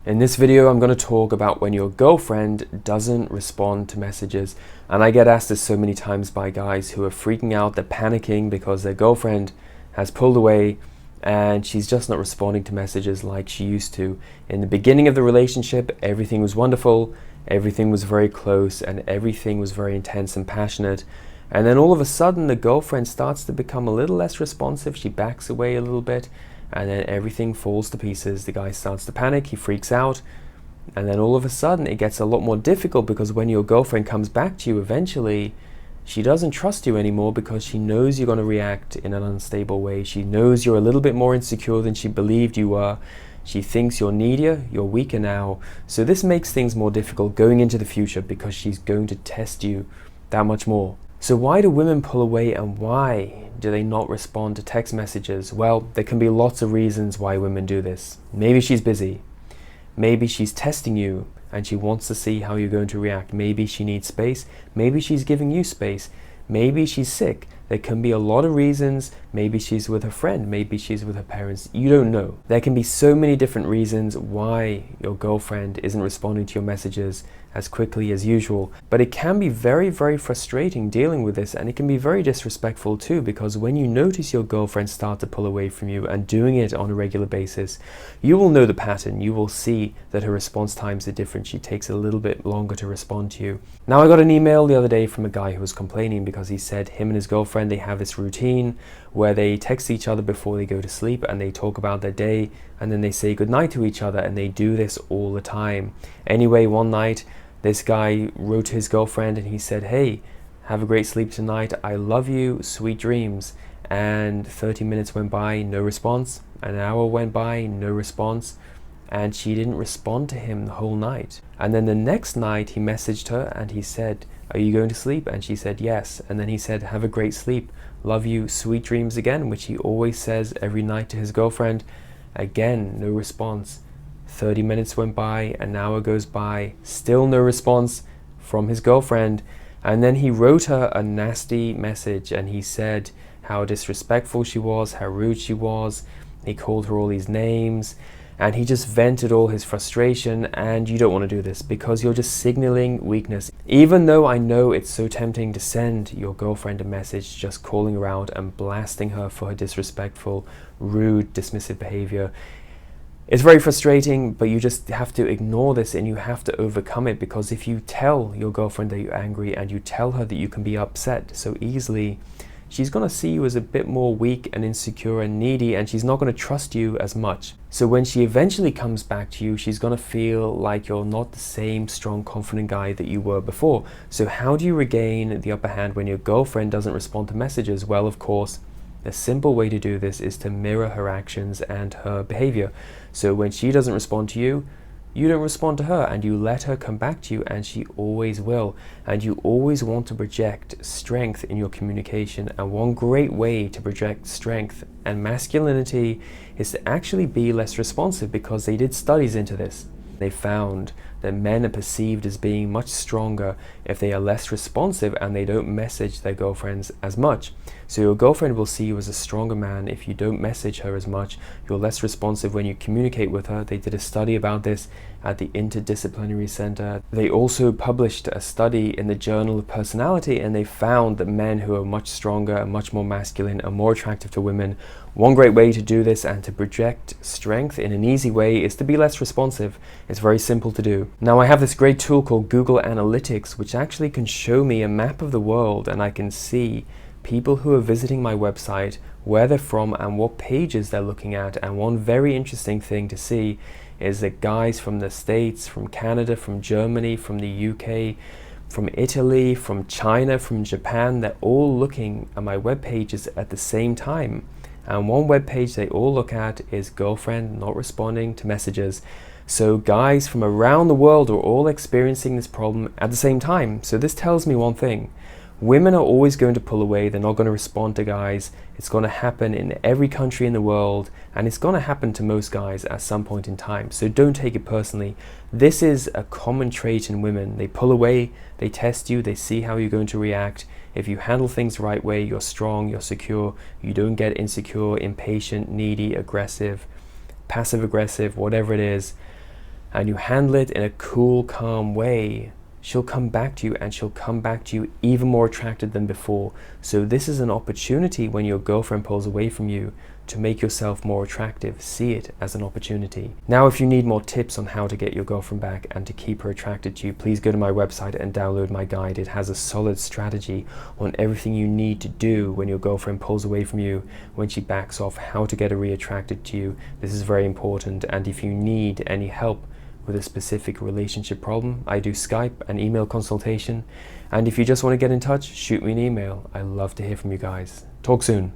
In this video, I'm going to talk about when your girlfriend doesn't respond to messages. And I get asked this so many times by guys who are freaking out, they're panicking because their girlfriend has pulled away and she's just not responding to messages like she used to. In the beginning of the relationship, everything was wonderful, everything was very close, and everything was very intense and passionate. And then all of a sudden, the girlfriend starts to become a little less responsive. She backs away a little bit, and then everything falls to pieces. The guy starts to panic, he freaks out, and then all of a sudden it gets a lot more difficult, because when your girlfriend comes back to you eventually, she doesn't trust you anymore because she knows you're going to react in an unstable way. She knows you're a little bit more insecure than she believed you were. She thinks you're needier, you're weaker now. So this makes things more difficult going into the future, because she's going to test you that much more. So why do women pull away, and why do they not respond to text messages? Well, there can be lots of reasons why women do this. Maybe she's busy. Maybe she's testing you and she wants to see how you're going to react. Maybe she needs space. Maybe she's giving you space. Maybe she's sick. There can be a lot of reasons. Maybe she's with her friend. Maybe she's with her parents. You don't know. There can be so many different reasons why your girlfriend isn't responding to your messages as quickly as usual. But it can be very, very frustrating dealing with this, and it can be very disrespectful too, because when you notice your girlfriend start to pull away from you and doing it on a regular basis, you will know the pattern. You will see that her response times are different. She takes a little bit longer to respond to you. Now, I got an email the other day from a guy who was complaining because he said him and his girlfriend, they have this routine where they text each other before they go to sleep, and they talk about their day, and then they say goodnight to each other, and they do this all the time. Anyway, one night this guy wrote to his girlfriend and he said, "Hey, have a great sleep tonight. I love you. Sweet dreams." And 30 minutes went by, no response. An hour went by, no response. And she didn't respond to him the whole night. And then the next night he messaged her and he said, "Are you going to sleep?" And she said yes. And then he said, "Have a great sleep. Love you. Sweet dreams" again, which he always says every night to his girlfriend. Again, no response. 30 minutes went by, an hour goes by, still no response from his girlfriend. And then he wrote her a nasty message and he said how disrespectful she was, how rude she was. He called her all these names and he just vented all his frustration. And you don't want to do this, because you're just signaling weakness. Even though I know it's so tempting to send your girlfriend a message just calling her out and blasting her for her disrespectful, rude, dismissive behavior, it's very frustrating, but you just have to ignore this and you have to overcome it. Because if you tell your girlfriend that you're angry and you tell her that you can be upset so easily, she's going to see you as a bit more weak and insecure and needy, and she's not going to trust you as much. So when she eventually comes back to you, she's going to feel like you're not the same strong, confident guy that you were before. So how do you regain the upper hand when your girlfriend doesn't respond to messages? Well, of course, the simple way to do this is to mirror her actions and her behavior. So when she doesn't respond to you, you don't respond to her, and you let her come back to you, and she always will. And you always want to project strength in your communication. And one great way to project strength and masculinity is to actually be less responsive, because they did studies into this. They found that men are perceived as being much stronger if they are less responsive and they don't message their girlfriends as much. So your girlfriend will see you as a stronger man if you don't message her as much. You're less responsive when you communicate with her. They did a study about this at the Interdisciplinary Center. They also published a study in the Journal of Personality, and they found that men who are much stronger and much more masculine are more attractive to women. One great way to do this and to project strength in an easy way is to be less responsive. It's very simple to do. Now, I have this great tool called Google Analytics, which actually can show me a map of the world, and I can see people who are visiting my website, where they're from, and what pages they're looking at. And one very interesting thing to see is that guys from the States, from Canada, from Germany, from the UK, from Italy, from China, from Japan, they're all looking at my web pages at the same time. And one web page they all look at is girlfriend not responding to messages. So guys from around the world are all experiencing this problem at the same time. So this tells me one thing. Women are always going to pull away. They're not going to respond to guys. It's going to happen in every country in the world, and it's going to happen to most guys at some point in time. So don't take it personally. This is a common trait in women. They pull away, they test you, they see how you're going to react. If you handle things the right way, you're strong, you're secure, you don't get insecure, impatient, needy, aggressive, passive aggressive, whatever it is. and you handle it in a cool, calm way, she'll come back to you, and she'll come back to you even more attracted than before. So this is an opportunity when your girlfriend pulls away from you to make yourself more attractive. See it as an opportunity. Now, if you need more tips on how to get your girlfriend back and to keep her attracted to you, please go to my website and download my guide. It has a solid strategy on everything you need to do when your girlfriend pulls away from you, when she backs off, how to get her reattracted to you. This is very important. And if you need any help with a specific relationship problem, I do Skype and email consultation. And if you just want to get in touch, shoot me an email. I love to hear from you guys. Talk soon.